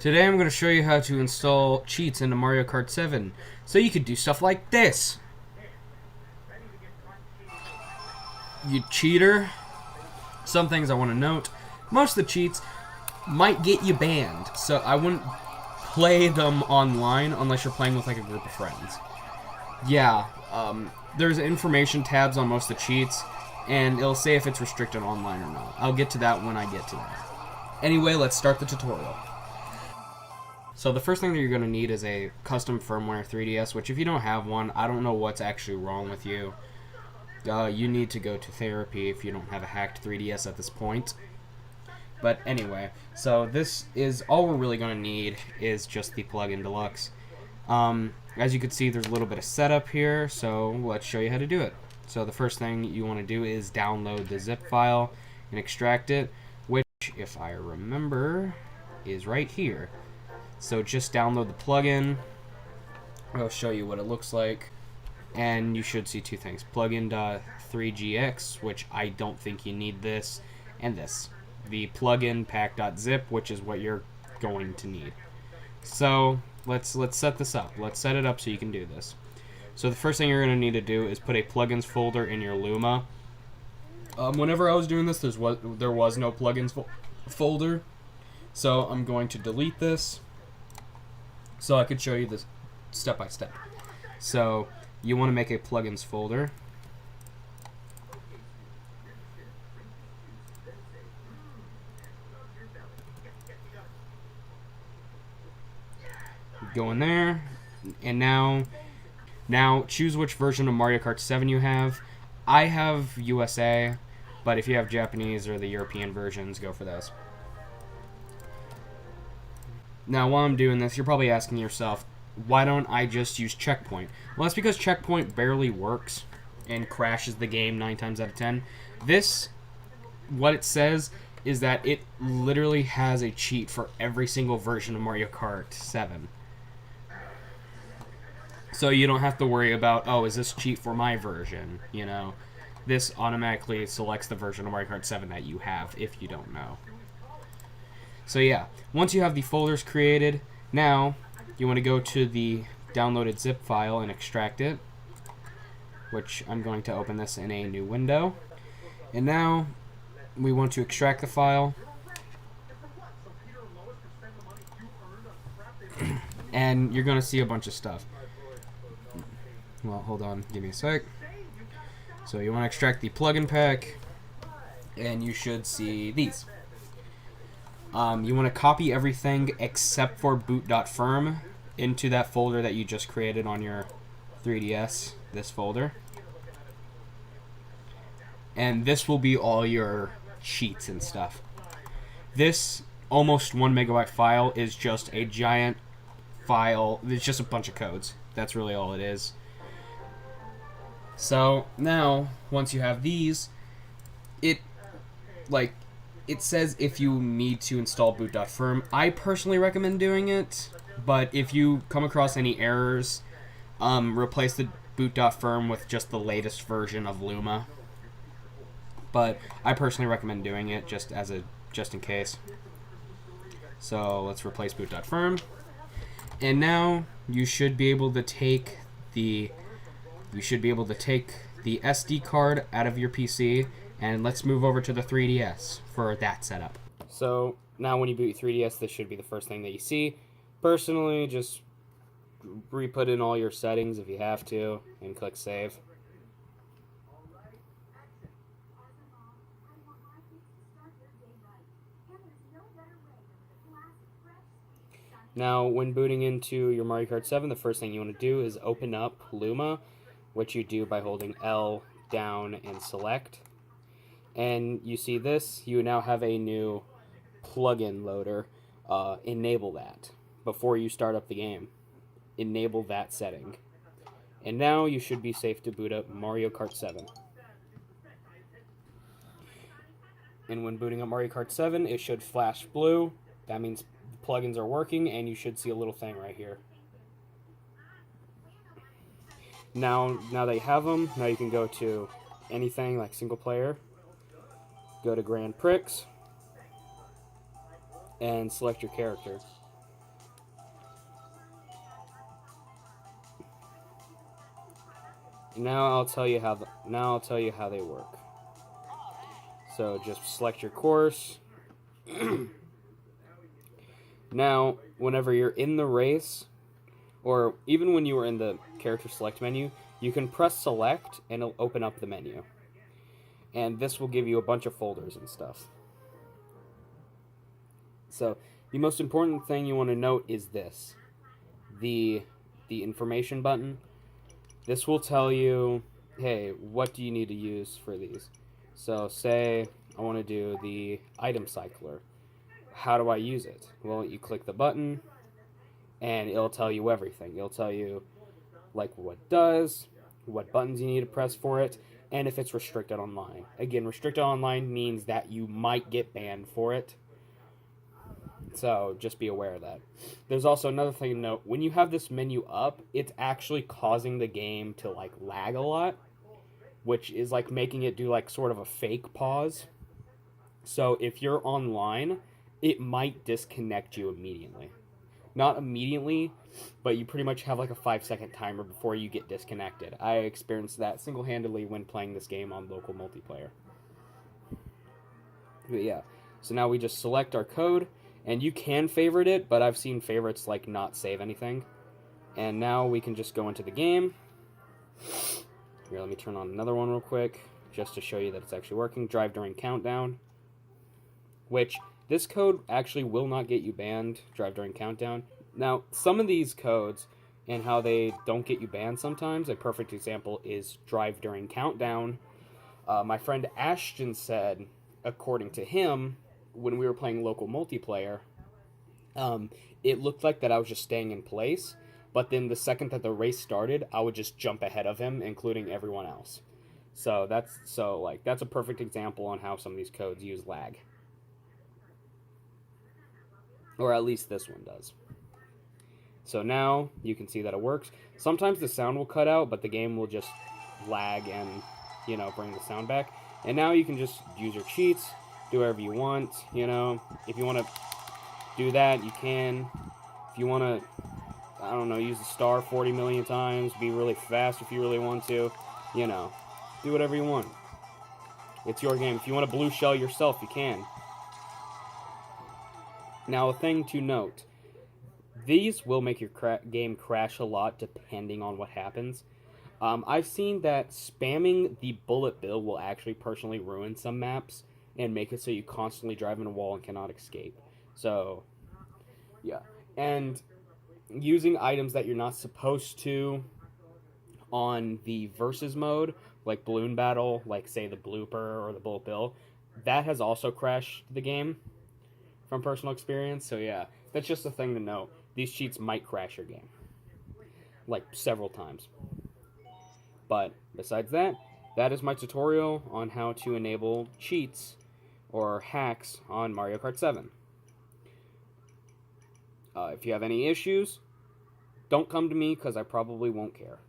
Today I'm going to show you how to install cheats into Mario Kart 7 so you could do stuff like this. You cheater. Some things I want to note. Most of the cheats might get you banned, so I wouldn't play them online unless you're playing with like a group of friends. Yeah, there's information tabs on most of the cheats, and it'll say if it's restricted online or not. I'll get to that when I get to that. Anyway, let's start the tutorial. So the first thing that you're going to need is a custom firmware 3DS, which if you don't have one, I don't know what's actually wrong with you. You need to go to therapy if you don't have a hacked 3DS at this point. But anyway, so this is all we're really going to need is just the plugin deluxe. As you can see, there's a little bit of setup here, so let's show you how to do it. So the first thing you want to do is download the zip file and extract it, which, if I remember, is right here. So just download the plugin. I'll show you what it looks like. And you should see two things. Plugin.3gx, which I don't think you need this, and this. The plugin pack.zip, which is what you're going to need. So let's set this up. Let's set it up so you can do this. So the first thing you're going to need to do is put a plugins folder in your Luma. Whenever I was doing this, there was no plugins folder. So I'm going to delete this so I could show you this step by step. So you want to make a plugins folder. Go in there, and now choose which version of Mario Kart 7 you have. I have USA, but if you have Japanese or the European versions, go for those. Now, while I'm doing this, you're probably asking yourself, why don't I just use Checkpoint? Well, that's because Checkpoint barely works and crashes the game 9 times out of 10. This, what it says, is that it literally has a cheat for every single version of Mario Kart 7. So you don't have to worry about, oh, is this cheat for my version? You know, this automatically selects the version of Mario Kart 7 that you have, if you don't know. So yeah, once you have the folders created, now you want to go to the downloaded zip file and extract it, which I'm going to open this in a new window. And now we want to extract the file, and you're going to see a bunch of stuff. Well, hold on, give me a sec. So you want to extract the plugin pack, and you should see these. You want to copy everything except for boot.firm into that folder that you just created on your 3DS, this folder. And this will be all your cheats and stuff. This almost 1 megabyte file is just a giant file. It's just a bunch of codes. That's really all it is. So now, once you have these, it says if you need to install boot.firm. I personally recommend doing it, but if you come across any errors, replace the boot.firm with just the latest version of Luma. But I personally recommend doing it just in case. So let's replace boot.firm. And now you should be able to take the SD card out of your PC, and let's move over to the 3DS for that setup. So now when you boot your 3DS, this should be the first thing that you see. Personally, just re-put in all your settings if you have to, and click save. Now, when booting into your Mario Kart 7, the first thing you want to do is open up Luma, which you do by holding L down and select. And you see this, you now have a new plugin loader. Enable that before you start up the game. Enable that setting. And now you should be safe to boot up Mario Kart 7. And when booting up Mario Kart 7, it should flash blue. That means the plugins are working, and you should see a little thing right here. Now that you have them, now you can go to anything like single player, go to Grand Prix, and select your character. Now I'll tell you how they work. So just select your course. Now, whenever you're in the race, or even when you were in the character select menu, you can press select and it'll open up the menu. And this will give you a bunch of folders and stuff. So the most important thing you want to note is this. The information button. This will tell you, hey, what do you need to use for these? So say I want to do the item cycler. How do I use it? Well, you click the button and it'll tell you everything. It'll tell you like what it does, what buttons you need to press for it, and if it's restricted online. Again, restricted online means that you might get banned for it. So just be aware of that. There's also another thing to note. When you have this menu up, it's actually causing the game to like lag a lot, which is like making it do like sort of a fake pause. So if you're online, it might disconnect you immediately. Not immediately, but you pretty much have like a 5-second timer before you get disconnected. I experienced that single-handedly when playing this game on local multiplayer. But yeah, so now we just select our code, and you can favorite it, but I've seen favorites like not save anything. And now we can just go into the game. Here, let me turn on another one real quick, just to show you that it's actually working. Drive during countdown, which this code actually will not get you banned, drive during countdown. Now, some of these codes and how they don't get you banned sometimes, a perfect example is drive during countdown. My friend Ashton said, according to him, when we were playing local multiplayer, it looked like that I was just staying in place, but then the second that the race started, I would just jump ahead of him, including everyone else. So that's a perfect example on how some of these codes use lag. Or at least this one does. So now you can see that it works. Sometimes the sound will cut out, but the game will just lag and, bring the sound back. And now you can just use your cheats, do whatever you want, If you want to do that, you can. If you want to, use the star 40 million times, be really fast if you really want to, do whatever you want. It's your game. If you want to blue shell yourself, you can. Now, a thing to note, these will make your game crash a lot depending on what happens. I've seen that spamming the bullet bill will actually personally ruin some maps and make it so you constantly drive in a wall and cannot escape. So, yeah. And using items that you're not supposed to on the versus mode, like balloon battle, like say the blooper or the bullet bill, that has also crashed the game from personal experience. So yeah, that's just a thing to note. These cheats might crash your game, like several times. But besides that, that is my tutorial on how to enable cheats or hacks on Mario Kart 7. If you have any issues, don't come to me because I probably won't care.